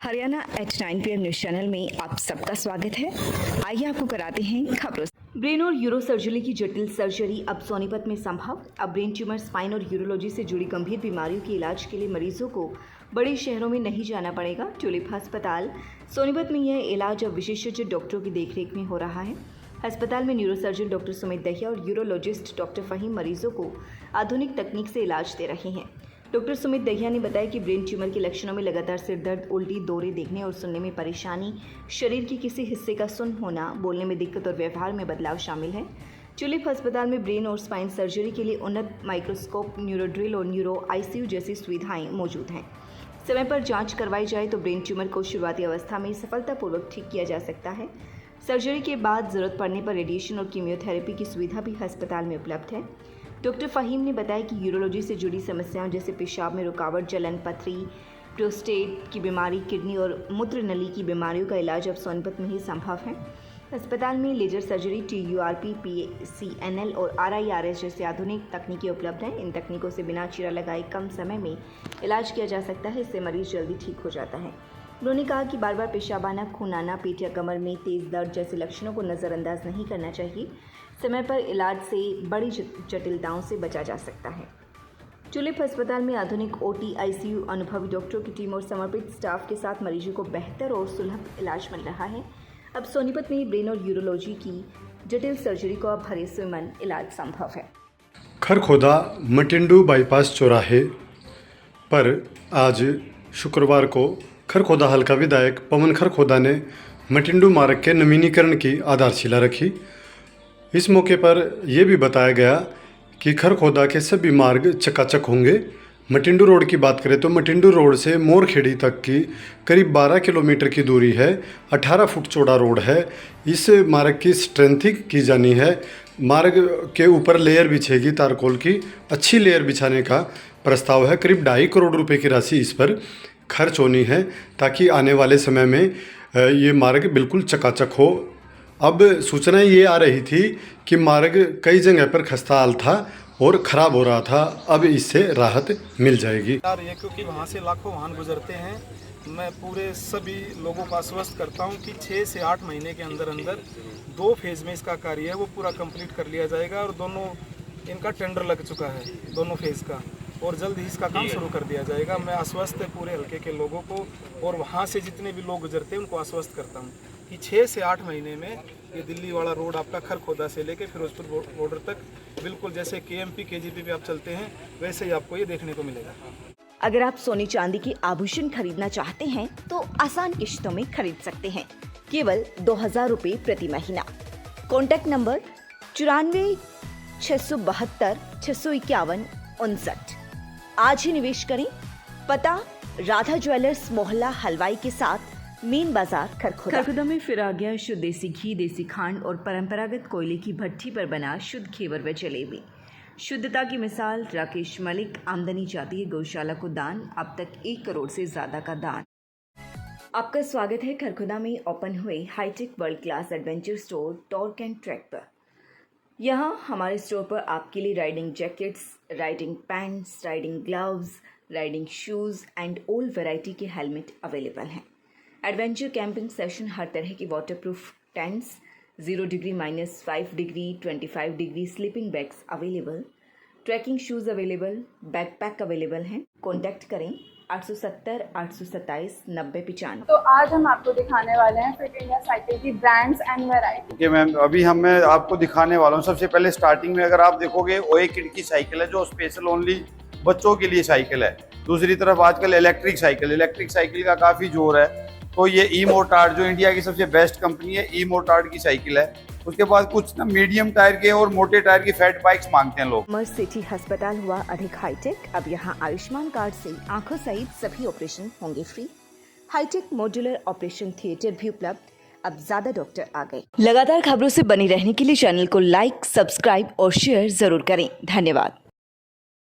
Haryana at 9 PM news channel में आप सबका स्वागत है। आइए आपको कराते हैं खबरों। ब्रेन और यूरो सर्जरी की जटिल सर्जरी अब सोनीपत में संभव। अब ब्रेन ट्यूमर, स्पाइन और यूरोलॉजी से जुड़ी गंभीर बीमारियों के इलाज के लिए मरीजों को बड़े शहरों में नहीं जाना पड़ेगा। ट्यूलिप अस्पताल सोनीपत में यह इलाज अब विशेषज्ञ डॉक्टरों की देखरेख में हो रहा है। अस्पताल में न्यूरोसर्जन डॉक्टर सुमित दहिया और यूरोलॉजिस्ट डॉक्टर फहीम मरीजों को आधुनिक तकनीक से इलाज दे रहे हैं। डॉक्टर सुमित दहिया ने बताया कि ब्रेन ट्यूमर के लक्षणों में लगातार सिर दर्द, उल्टी, दौरे, देखने और सुनने में परेशानी, शरीर के किसी हिस्से का सुन्न होना, बोलने में दिक्कत और व्यवहार में बदलाव शामिल है। ट्यूलिप अस्पताल में ब्रेन और स्पाइन सर्जरी के लिए उन्नत माइक्रोस्कोप, न्यूरोड्रिल और न्यूरो ICU जैसी सुविधाएं मौजूद हैं। समय पर जांच करवाई जाए तो ब्रेन ट्यूमर को शुरुआती अवस्था में सफलतापूर्वक ठीक किया जा सकता है। सर्जरी के बाद जरूरत पड़ने पर रेडिएशन और कीमियोथेरेपी की सुविधा भी अस्पताल में उपलब्ध है। डॉक्टर फहीम ने बताया कि यूरोलॉजी से जुड़ी समस्याओं जैसे पेशाब में रुकावट, जलन, पथरी, प्रोस्टेट की बीमारी, किडनी और मूत्र नली की बीमारियों का इलाज अब सोनीपत में ही संभव है। अस्पताल में लेजर सर्जरी, TURP, PCNL और RIRS जैसे आधुनिक तकनीकें उपलब्ध हैं। इन तकनीकों से बिना चीरा लगाए कम समय में इलाज किया जा सकता है। इससे मरीज जल्दी ठीक हो जाता है। उन्होंने कहा कि बार बार पेशाब आना, खून आना, पेट या कमर में तेज दर्द जैसे लक्षणों को नज़रअंदाज नहीं करना चाहिए। समय पर इलाज से बड़ी जटिलताओं से बचा जा सकता है। ट्यूलिप अस्पताल में आधुनिक OT, ICU, अनुभवी डॉक्टरों की टीम और समर्पित स्टाफ के साथ मरीजों को बेहतर और सुलभ इलाज मिल रहा है। अब सोनीपत में ब्रेन और यूरोलॉजी की जटिल सर्जरी को अब भरोसेमंद इलाज संभव है। खरखोदा मटिंडू बाईपास चौराहे पर आज शुक्रवार को खरखोदा हल्का विधायक पवन खरखोदा ने मटिंडू मार्ग के नवीनीकरण की आधारशिला रखी। इस मौके पर यह भी बताया गया कि खरखोदा के सभी मार्ग चकाचक होंगे। मटिंडू रोड की बात करें तो मटिंडू रोड से मोरखेड़ी तक की करीब 12 किलोमीटर की दूरी है। 18 फुट चौड़ा रोड है। इस मार्ग की स्ट्रेंथिंग की जानी है। मार्ग के ऊपर लेयर बिछेगी, तारकोल की अच्छी लेयर बिछाने का प्रस्ताव है। करीब 2.5 करोड़ रुपए की राशि इस पर खर्च होनी है ताकि आने वाले समय में ये मार्ग बिल्कुल चकाचक हो। अब सूचना ये आ रही थी कि मार्ग कई जगह पर खस्ता हाल था और ख़राब हो रहा था। अब इससे राहत मिल जाएगी। यार ये क्योंकि वहाँ से लाखों वाहन गुजरते हैं, मैं पूरे सभी लोगों को आश्वस्त करता हूँ कि 6 से 8 महीने के अंदर अंदर 2 फेज़ में इसका कार्य है वो पूरा कंप्लीट कर लिया जाएगा। और दोनों इनका टेंडर लग चुका है, दोनों फेज़ का, और जल्द ही इसका काम शुरू कर दिया जाएगा। मैं आश्वस्त है पूरे हल्के के लोगों को और वहाँ से जितने भी लोग गुजरते हैं उनको आश्वस्त करता हूँ कि 6 से 8 महीने में ये दिल्ली वाला रोड आपका खरखोदा से लेकर फिरोजपुर बॉर्डर तक बिल्कुल जैसे KMP KGP पे आप चलते हैं वैसे ही आपको ये देखने को मिलेगा। अगर आप सोने चांदी के आभूषण खरीदना चाहते हैं तो आसान किश्तों में खरीद सकते हैं, केवल 2000 रुपये प्रति महीना। Contact number 94 672 651 59। आज ही निवेश करें। पता राधा ज्वेलर्स, मोहल्ला हलवाई के साथ, मेन बाजार, खरखोदा में फिर आ गया शुद्ध देसी घी, देसी खांड और परंपरागत कोयले की भट्ठी पर बना शुद्ध घेवर व जलेबी। शुद्धता की मिसाल राकेश मलिक। आमदनी जाती है गौशाला को दान। अब तक 1 करोड़ से ज्यादा का दान। आपका स्वागत है खरखोदा में ओपन हुए hitech world class adventure store torque and track पर। यहाँ हमारे स्टोर पर आपके लिए riding jackets, riding pants, riding gloves, riding shoes and all variety के हेलमेट अवेलेबल हैं। एडवेंचर कैंपिंग सेशन, हर तरह की waterproof tents, 0 degree, -5 degree, 25 degree sleeping bags available, trekking shoes available, backpack available हैं। कॉन्टैक्ट करें 870 827 9095। तो आज हम आपको दिखाने वाले हैं फिट इंडिया साइकिल की brands and variety. Okay ma'am, अभी मैं आपको दिखाने वाला हूँ। सबसे पहले स्टार्टिंग में अगर आप देखोगे OA किड की साइकिल है जो स्पेशल ओनली बच्चों के लिए साइकिल है। दूसरी तरफ आजकल इलेक्ट्रिक साइकिल का काफ़ी जोर है। तो ये E-मोटार्ड जो इंडिया की सबसे बेस्ट कंपनी है, E-मोटार्ड की साइकिल है। उसके बाद कुछ ना मीडियम टायर के और मोटे टायर की फैट बाइक्स मांगते हैं लोग। मर्स सिटी अस्पताल हुआ अधिक हाईटेक। अब यहाँ आयुष्मान कार्ड से आंखों सहित सभी ऑपरेशन होंगे free. Hi tech modular operation theatre भी उपलब्ध। अब ज्यादा डॉक्टर आ गए। लगातार खबरों से बनी रहने के लिए चैनल को लाइक, सब्सक्राइब और शेयर जरूर करें। धन्यवाद।